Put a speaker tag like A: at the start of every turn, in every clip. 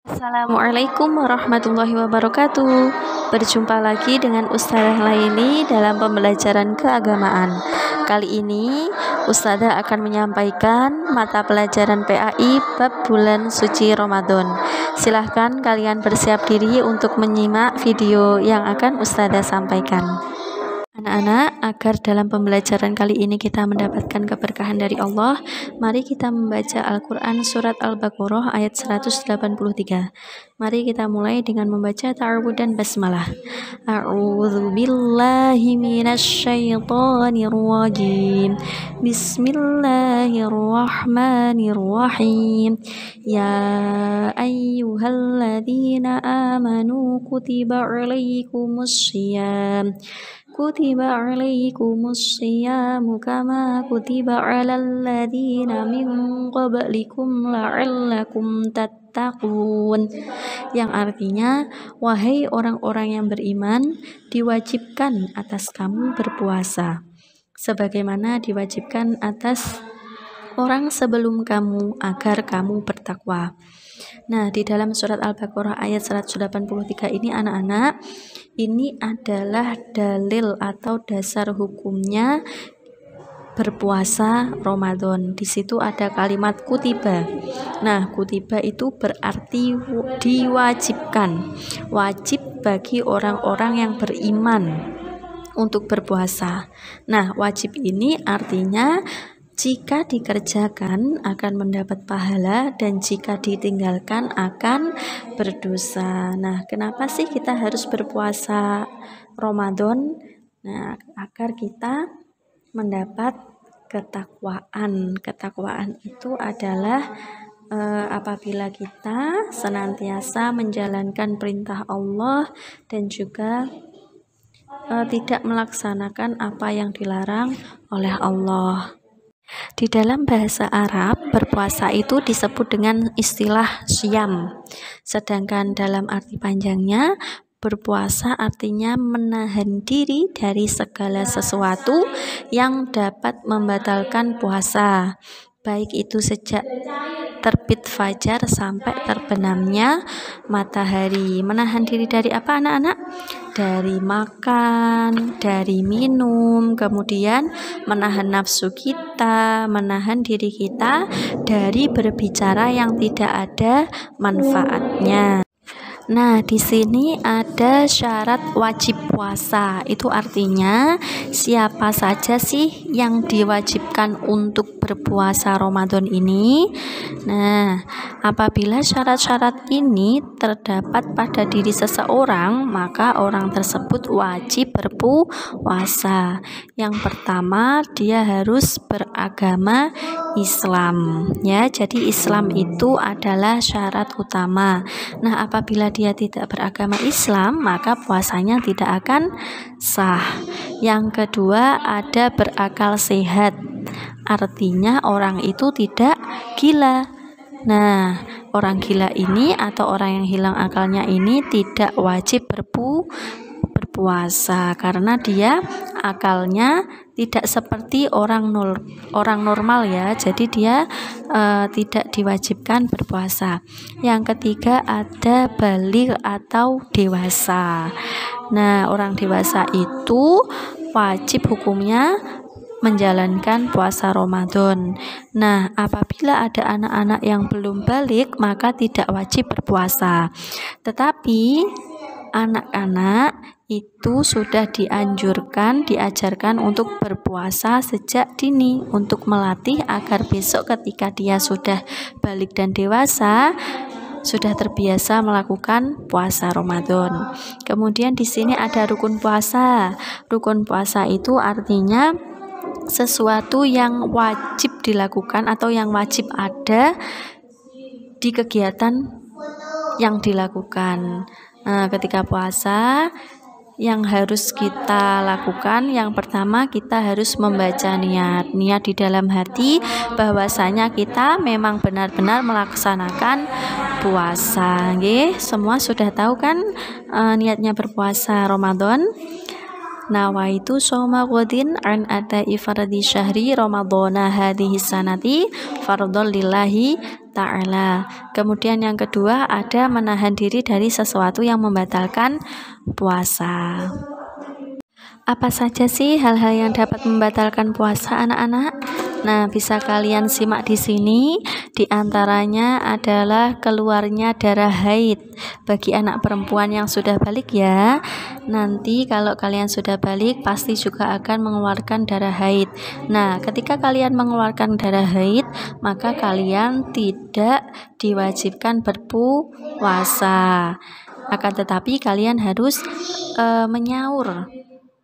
A: Assalamualaikum warahmatullahi wabarakatuh. Berjumpa lagi dengan Ustazah Laili dalam pembelajaran keagamaan. Kali ini Ustazah akan menyampaikan mata pelajaran PAI bab bulan suci Ramadan. Silahkan kalian bersiap diri untuk menyimak video yang akan Ustazah sampaikan. Anak-anak, agar dalam pembelajaran kali ini kita mendapatkan keberkahan dari Allah, mari kita membaca Al-Quran Surat Al-Baqarah ayat 183. Mari kita mulai dengan membaca ta'awudz dan basmalah. A'udzu billahi minasyaitonir rajim. Bismillahirrahmanirrahim. Ya ayyuhalladzina amanu kutiba 'alaikumussyiyam. Kutiba 'alaikumussyiyam kama kutiba 'alal ladzina min qablikum la'allakum tattaqun. Yang artinya, wahai orang-orang yang beriman, diwajibkan atas kamu berpuasa sebagaimana diwajibkan atas orang sebelum kamu agar kamu bertakwa. Nah, di dalam surat Al-Baqarah ayat 183 ini anak-anak, ini adalah dalil atau dasar hukumnya berpuasa Ramadan. Di situ ada kalimat kutiba. Nah, kutiba itu berarti diwajibkan. Wajib bagi orang-orang yang beriman untuk berpuasa. Nah, wajib ini artinya jika dikerjakan akan mendapat pahala dan jika ditinggalkan akan berdosa. Nah, kenapa sih kita harus berpuasa Ramadan? Nah, agar kita mendapat ketakwaan. Ketakwaan itu adalah apabila kita senantiasa menjalankan perintah Allah dan juga tidak melaksanakan apa yang dilarang oleh Allah. Di dalam bahasa Arab, berpuasa itu disebut dengan istilah syam. Sedangkan dalam arti panjangnya, berpuasa artinya menahan diri dari segala sesuatu yang dapat membatalkan puasa, baik itu sejak terbit fajar sampai terbenamnya matahari. Menahan diri dari apa anak-anak? Dari makan, dari minum, kemudian menahan nafsu kita, menahan diri kita dari berbicara yang tidak ada manfaatnya. Nah, di sini ada syarat wajib puasa. Itu artinya siapa saja sih yang diwajibkan untuk berpuasa Ramadan ini? Nah, apabila syarat-syarat ini terdapat pada diri seseorang, maka orang tersebut wajib berpuasa. Yang pertama, dia harus beragama Islam. Ya, jadi Islam itu adalah syarat utama. Nah, apabila dia tidak beragama Islam, maka puasanya tidak akan sah. Yang kedua, ada berakal sehat. Artinya orang itu tidak gila. Nah, orang gila ini atau orang yang hilang akalnya ini tidak wajib berpuasa karena dia akalnya tidak seperti orang normal ya. Jadi dia tidak diwajibkan berpuasa. Yang ketiga ada baligh atau dewasa. Nah, orang dewasa itu wajib hukumnya menjalankan puasa Ramadan. Nah, apabila ada anak-anak yang belum balik, maka tidak wajib berpuasa. Tetapi anak-anak itu sudah diajarkan untuk berpuasa sejak dini untuk melatih agar besok ketika dia sudah balik dan dewasa sudah terbiasa melakukan puasa Ramadan. Kemudian di sini ada rukun puasa. Rukun puasa itu artinya sesuatu yang wajib dilakukan atau yang wajib ada di kegiatan yang dilakukan. Nah, ketika puasa yang harus kita lakukan, yang pertama kita harus membaca niat di dalam hati bahwasanya kita memang benar-benar melaksanakan puasa. Nggih, semua sudah tahu kan niatnya berpuasa Ramadan? Nawaitu shoma ghadin an adai fardi syahri ramadhana hadhihi sanati fardhon lillahi ta'ala. Kemudian yang kedua ada menahan diri dari sesuatu yang membatalkan puasa. Apa saja sih hal-hal yang dapat membatalkan puasa, anak-anak? Nah, bisa kalian simak di sini. Di antaranya adalah keluarnya darah haid bagi anak perempuan yang sudah balik ya. Nanti kalau kalian sudah balik pasti juga akan mengeluarkan darah haid. Nah, ketika kalian mengeluarkan darah haid, maka kalian tidak diwajibkan berpuasa. Akan tetapi kalian harus menyaur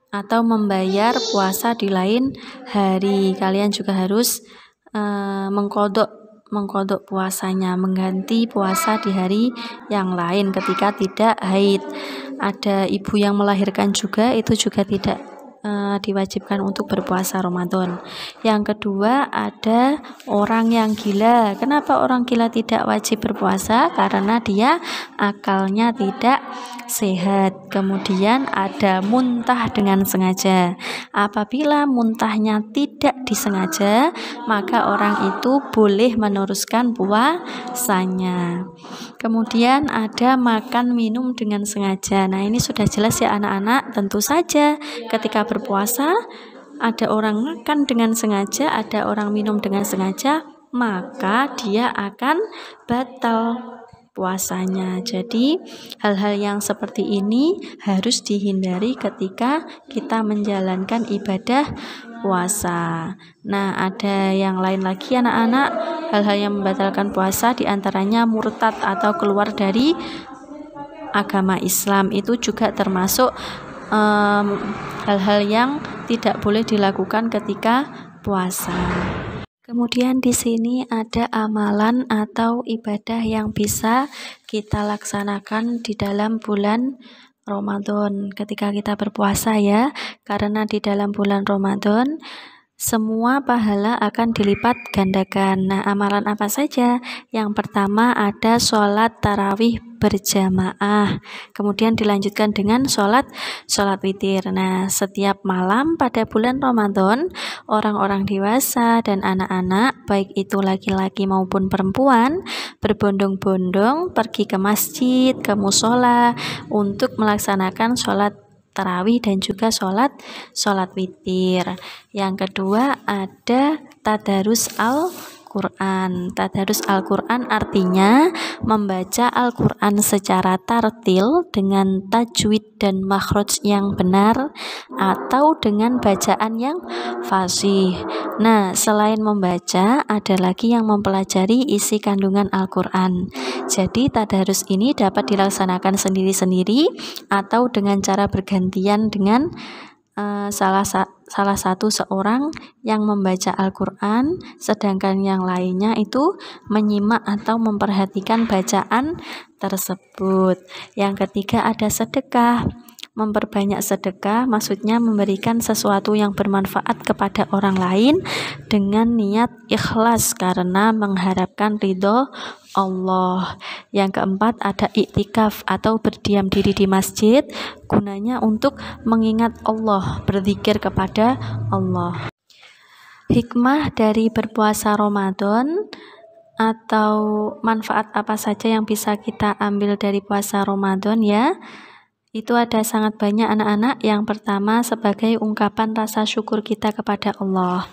A: atau membayar puasa di lain hari. Kalian juga harus mengkodok puasanya, mengganti puasa di hari yang lain ketika tidak haid. Ada ibu yang melahirkan juga, itu juga tidak diwajibkan untuk berpuasa Ramadan. Yang kedua ada orang yang gila. Kenapa orang gila tidak wajib berpuasa? Karena dia akalnya tidak sehat. Kemudian ada muntah dengan sengaja. Apabila muntahnya tidak disengaja, maka orang itu boleh meneruskan puasanya. Kemudian ada makan minum dengan sengaja. Nah, ini sudah jelas ya anak-anak. Tentu saja ketika berpuasa ada orang makan dengan sengaja, ada orang minum dengan sengaja, maka dia akan batal puasanya. Jadi hal-hal yang seperti ini harus dihindari ketika kita menjalankan ibadah puasa. Nah, ada yang lain lagi anak-anak, hal-hal yang membatalkan puasa diantaranya murtad atau keluar dari agama Islam. Itu juga termasuk hal-hal yang tidak boleh dilakukan ketika puasa. Kemudian di sini ada amalan atau ibadah yang bisa kita laksanakan di dalam bulan Ramadan ketika kita berpuasa ya, karena di dalam bulan Ramadan semua pahala akan dilipat gandakan. Nah, amalan apa saja? Yang pertama ada sholat tarawih berjamaah. Kemudian dilanjutkan dengan sholat witir. Nah, setiap malam pada bulan Ramadan, orang-orang dewasa dan anak-anak, baik itu laki-laki maupun perempuan, berbondong-bondong pergi ke masjid, ke musola untuk melaksanakan sholat tarawih dan juga sholat witir. Yang kedua ada tadarus Al-Quran. Tadarus Al-Quran artinya membaca Al-Quran secara tartil dengan tajwid dan makhraj yang benar atau dengan bacaan yang fasih. Nah, selain membaca ada lagi yang mempelajari isi kandungan Al-Quran. Jadi tadarus ini dapat dilaksanakan sendiri-sendiri atau dengan cara bergantian dengan salah satu seorang yang membaca Al-Quran, sedangkan yang lainnya itu menyimak atau memperhatikan bacaan tersebut. Yang ketiga ada sedekah. Memperbanyak sedekah maksudnya memberikan sesuatu yang bermanfaat kepada orang lain dengan niat ikhlas karena mengharapkan ridho Allah. Yang keempat ada iktikaf atau berdiam diri di masjid, gunanya untuk mengingat Allah, berzikir kepada Allah. Hikmah dari berpuasa Ramadan atau manfaat apa saja yang bisa kita ambil dari puasa Ramadan ya? Itu ada sangat banyak anak-anak. Yang pertama sebagai ungkapan rasa syukur kita kepada Allah.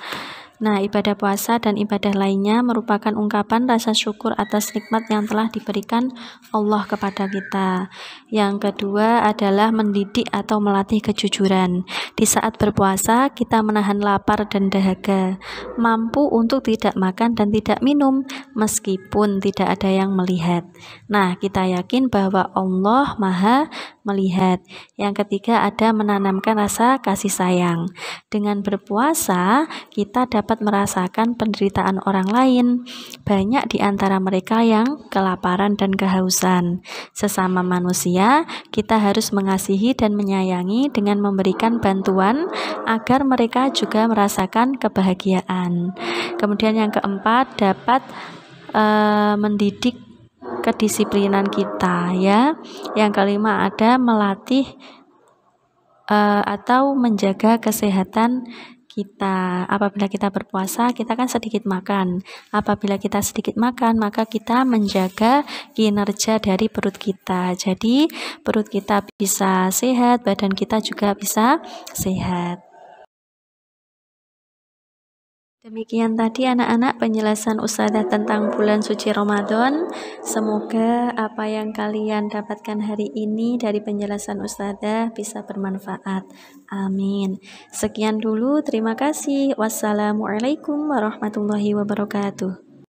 A: Nah, ibadah puasa dan ibadah lainnya merupakan ungkapan rasa syukur atas nikmat yang telah diberikan Allah kepada kita. Yang kedua adalah mendidik atau melatih kejujuran. Di saat berpuasa, kita menahan lapar dan dahaga, mampu untuk tidak makan dan tidak minum, meskipun tidak ada yang melihat. Nah, kita yakin bahwa Allah Maha melihat. Yang ketiga ada menanamkan rasa kasih sayang. Dengan berpuasa, kita dapat merasakan penderitaan orang lain. Banyak di antara mereka yang kelaparan dan kehausan. Sesama manusia, kita harus mengasihi dan menyayangi dengan memberikan bantuan agar mereka juga merasakan kebahagiaan. Kemudian yang keempat dapat mendidik kedisiplinan kita ya. Yang kelima ada melatih atau menjaga kesehatan kita. Apabila kita berpuasa, kita kan sedikit makan. Apabila kita sedikit makan, maka kita menjaga kinerja dari perut kita. Jadi, perut kita bisa sehat, badan kita juga bisa sehat. Demikian tadi anak-anak penjelasan Ustazah tentang bulan suci Ramadan. Semoga apa yang kalian dapatkan hari ini dari penjelasan Ustazah bisa bermanfaat. Amin. Sekian dulu, terima kasih. Wassalamualaikum warahmatullahi wabarakatuh.